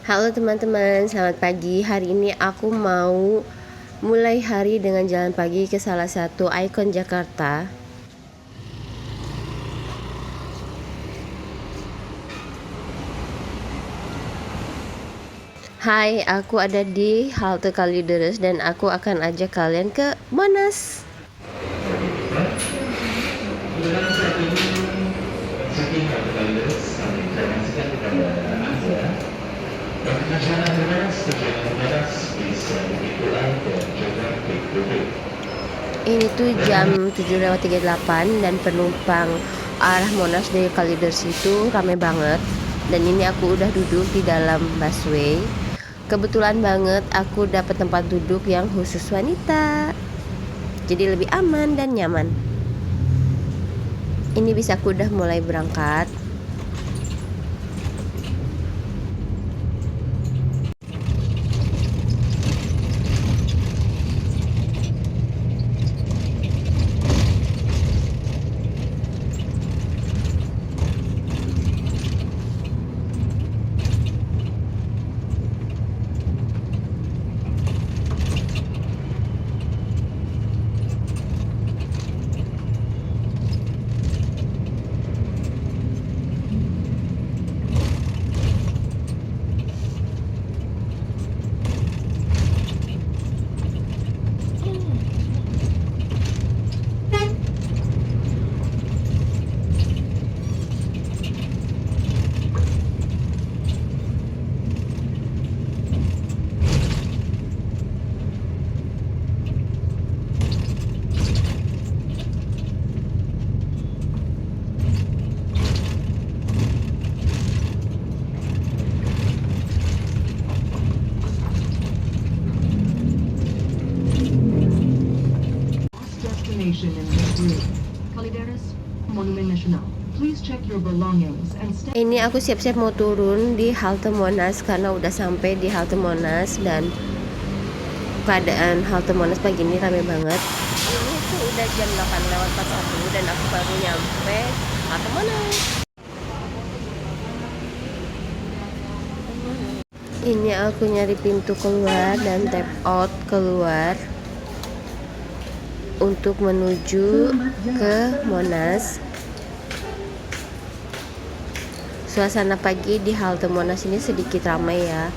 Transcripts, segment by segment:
Halo teman-teman, selamat pagi. Hari ini aku mau mulai hari dengan jalan pagi ke salah satu ikon Jakarta. Hai, aku ada di halte Kalideres dan aku akan ajak kalian ke Monas. Ini tuh jam 7:38 dan penumpang arah Monas dari Kalideres itu rame banget. Dan ini aku udah duduk di dalam busway. Kebetulan banget aku dapat tempat duduk yang khusus wanita. Jadi lebih aman dan nyaman. Ini bisa aku udah mulai berangkat. Destination in this route. Kalideres, Monumen Nasional. Please check your belongings and stay. Ini aku siap-siap mau turun di halte Monas karena udah sampai di halte Monas dan keadaan halte Monas pagi ini rame banget. Ini tuh udah jam 8:41 dan aku baru nyampe halte Monas. Ini aku nyari pintu keluar dan tap out keluar untuk menuju ke Monas. Suasana pagi di halte Monas ini sedikit ramai ya.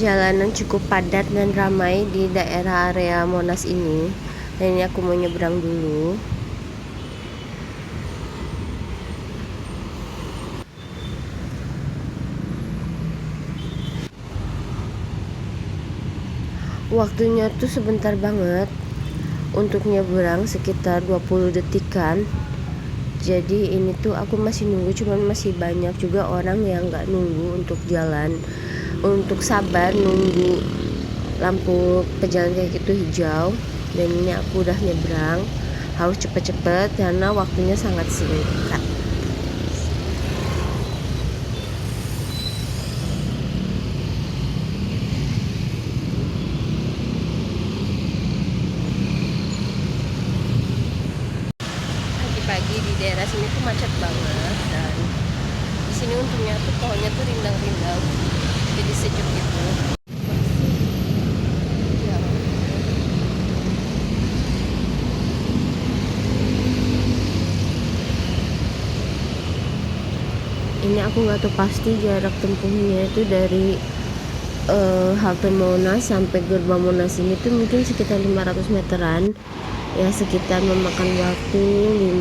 Jalanan cukup padat dan ramai di daerah area Monas ini. Dan ini aku mau nyebrang dulu. Waktunya tuh sebentar banget untuk nyebrang, sekitar 20 detikan. Jadi ini tuh aku masih nunggu, cuman masih banyak juga orang yang nggak nunggu untuk jalan, untuk sabar nunggu lampu pejalan kayak gitu hijau. Dan ini aku udah nyebrang, harus cepet-cepet karena waktunya sangat singkat. Pagi di daerah sini tuh macet banget dan di sini untungnya tuh pohonnya tuh rindang-rindang, jadi sejuk gitu. Ini aku nggak tahu pasti jarak tempuhnya itu dari halte Monas sampai gerbang Monas ini tuh mungkin sekitar 500 meteran. Ya sekitar memakan waktu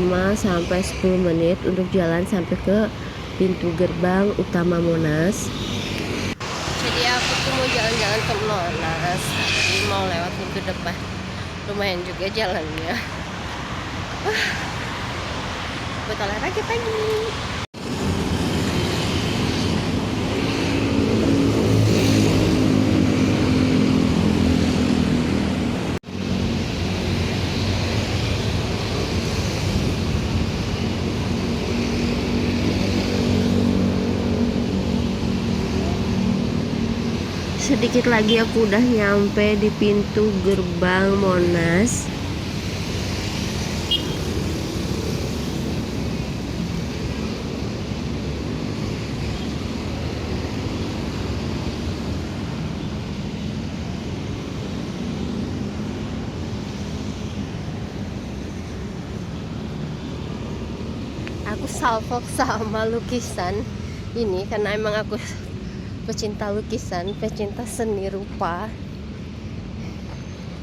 5-10 menit untuk jalan sampai ke pintu gerbang utama Monas. Jadi aku tuh mau jalan-jalan ke Monas, jadi mau lewat pintu depan. Lumayan juga jalannya. Buat olahraga pagi. Sedikit lagi aku udah nyampe di pintu gerbang Monas. Aku salfok sama lukisan ini karena emang aku pecinta lukisan, pecinta seni rupa.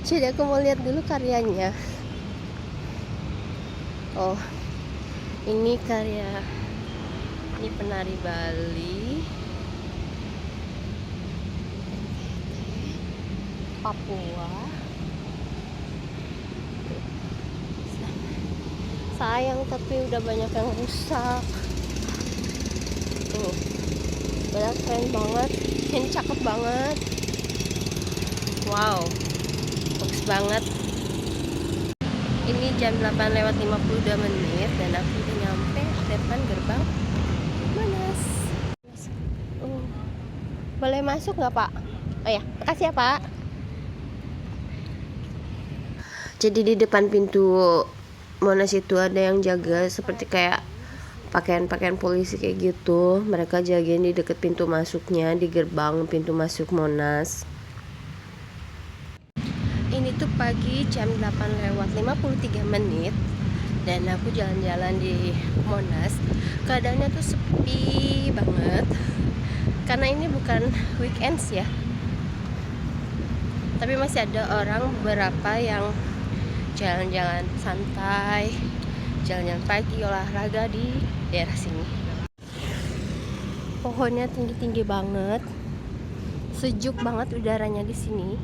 Jadi aku mau lihat dulu karyanya. Oh, ini karya, ini penari Bali, Papua. Sayang tapi udah banyak yang rusak. Tuh, padahal keren banget. Ini cakep banget. Wow, bagus banget. Ini jam 8:52 dan aku udah nyampe depan gerbang Monas. Boleh masuk nggak, Pak? Oh ya, makasih ya, Pak. Jadi di depan pintu Monas itu ada yang jaga, seperti kayak pakaian polisi kayak gitu. Mereka jagain di deket pintu masuknya, di gerbang pintu masuk Monas. Ini tuh pagi jam 8:53 dan aku jalan-jalan di Monas. Keadaannya tuh sepi banget karena ini bukan weekends ya, tapi masih ada orang beberapa yang jalan-jalan santai, jalan-jalan pagi, olahraga di daerah sini. Pohonnya tinggi-tinggi banget, sejuk banget udaranya di sini.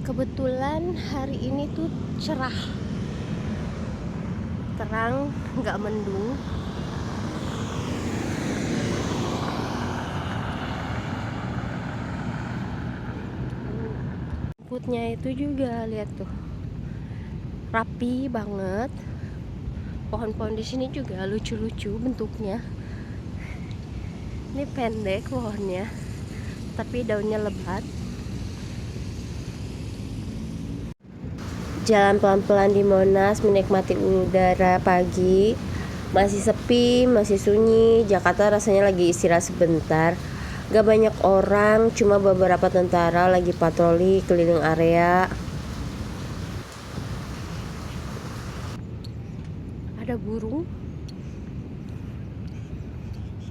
Kebetulan hari ini tuh cerah, terang, nggak mendung. Rumputnya itu juga lihat tuh, rapi banget. Pohon-pohon di sini juga lucu-lucu bentuknya. Ini pendek pohonnya, tapi daunnya lebat. Jalan pelan-pelan di Monas, menikmati udara pagi. Masih sepi, masih sunyi. Jakarta rasanya lagi istirahat sebentar. Gak banyak orang, cuma beberapa tentara lagi patroli keliling area. Ada burung.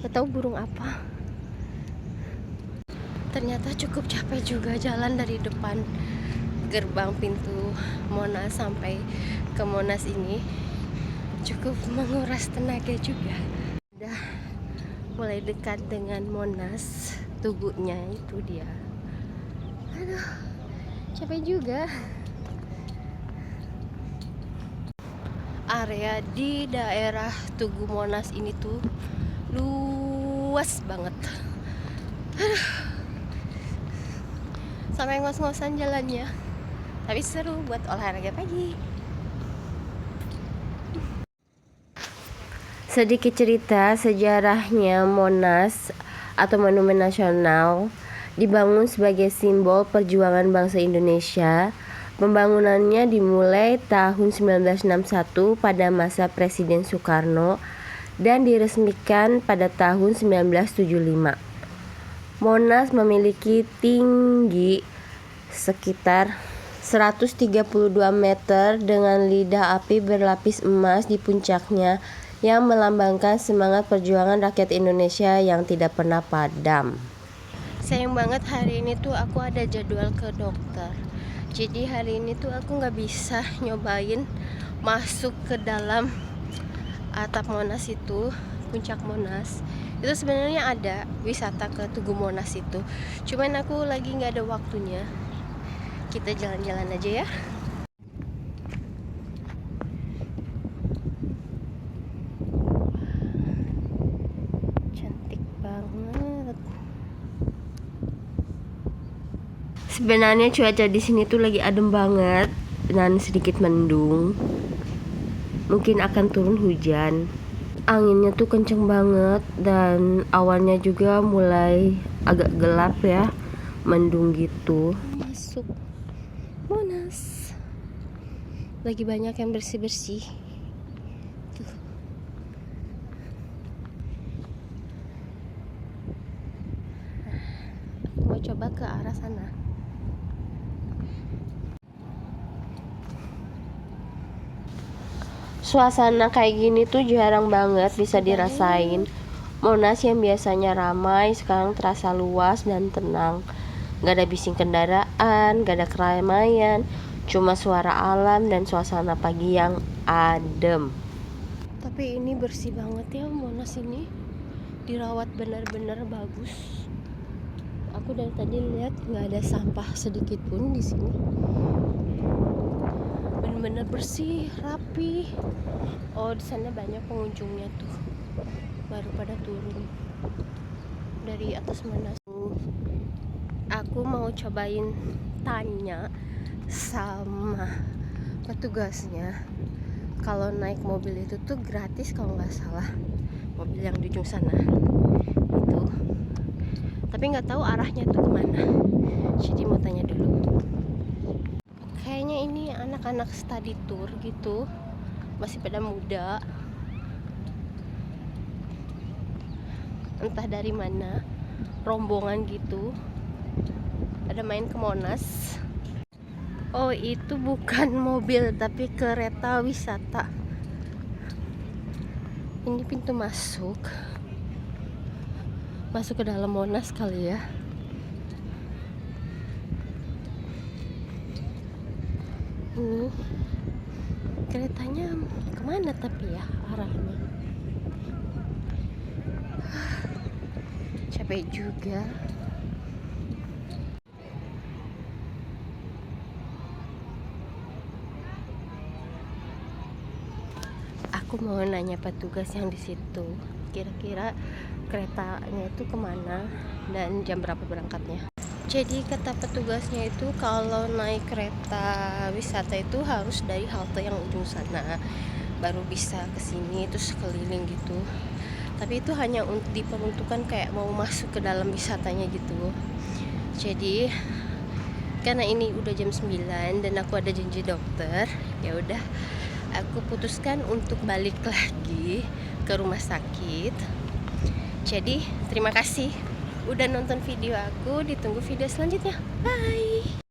Gak tahu burung apa. Ternyata cukup capek juga jalan dari depan gerbang pintu Monas sampai ke Monas ini. Cukup menguras tenaga juga. Udah mulai dekat dengan Monas, Tugunya itu dia. Aduh, capek juga. Area di daerah Tugu Monas ini tuh luas banget. Aduh, sampai ngos-ngosan jalannya, tapi seru buat olahraga pagi. Sedikit cerita sejarahnya, Monas atau Monumen Nasional dibangun sebagai simbol perjuangan bangsa Indonesia. Pembangunannya dimulai tahun 1961 pada masa Presiden Soekarno dan diresmikan pada tahun 1975. Monas memiliki tinggi sekitar 132 meter dengan lidah api berlapis emas di puncaknya yang melambangkan semangat perjuangan rakyat Indonesia yang tidak pernah padam. Sayang banget hari ini tuh aku ada jadwal ke dokter. Jadi hari ini tuh aku nggak bisa nyobain masuk ke dalam atap Monas itu, puncak Monas. Itu sebenarnya ada wisata ke Tugu Monas itu. Cuman aku lagi nggak ada waktunya. Kita jalan-jalan aja ya. Sebenarnya cuaca di sini tuh lagi adem banget dan sedikit mendung. Mungkin akan turun hujan. Anginnya tuh kenceng banget dan awannya juga mulai agak gelap ya, mendung gitu. Masuk Monas, lagi banyak yang bersih-bersih tuh. Aku mau coba ke arah sana. Suasana kayak gini tuh jarang banget bisa dirasain. Monas yang biasanya ramai sekarang terasa luas dan tenang. Gak ada bising kendaraan, gak ada keramaian, cuma suara alam dan suasana pagi yang adem. Tapi ini bersih banget ya, Monas ini dirawat benar-benar bagus. Aku dari tadi lihat nggak ada sampah sedikit pun di sini. Benar-benar bersih, rapi. Oh, di sana banyak pengunjungnya tuh, baru pada turun dari atas Monas. Aku mau cobain tanya sama petugasnya kalau naik mobil itu tuh gratis kalau nggak salah, mobil yang di ujung sana itu, tapi nggak tahu arahnya tuh kemana, jadi mau tanya dulu. Kayaknya ini anak-anak study tour gitu, masih pada muda, entah dari mana, rombongan gitu, ada main ke Monas. Oh, itu bukan mobil tapi kereta wisata. Ini pintu masuk ke dalam Monas kali ya. Ini keretanya kemana tapi ya arahnya. Capek juga. Aku mau nanya petugas yang di situ, kira-kira keretanya itu kemana dan jam berapa berangkatnya. Jadi kata petugasnya itu kalau naik kereta wisata itu harus dari halte yang ujung sana, baru bisa kesini terus keliling gitu. Tapi itu hanya diperuntukkan kayak mau masuk ke dalam wisatanya gitu. Jadi karena ini udah jam 9 dan aku ada janji dokter, ya udah aku putuskan untuk balik lagi ke rumah sakit. Jadi terima kasih udah nonton video aku, ditunggu video selanjutnya. Bye.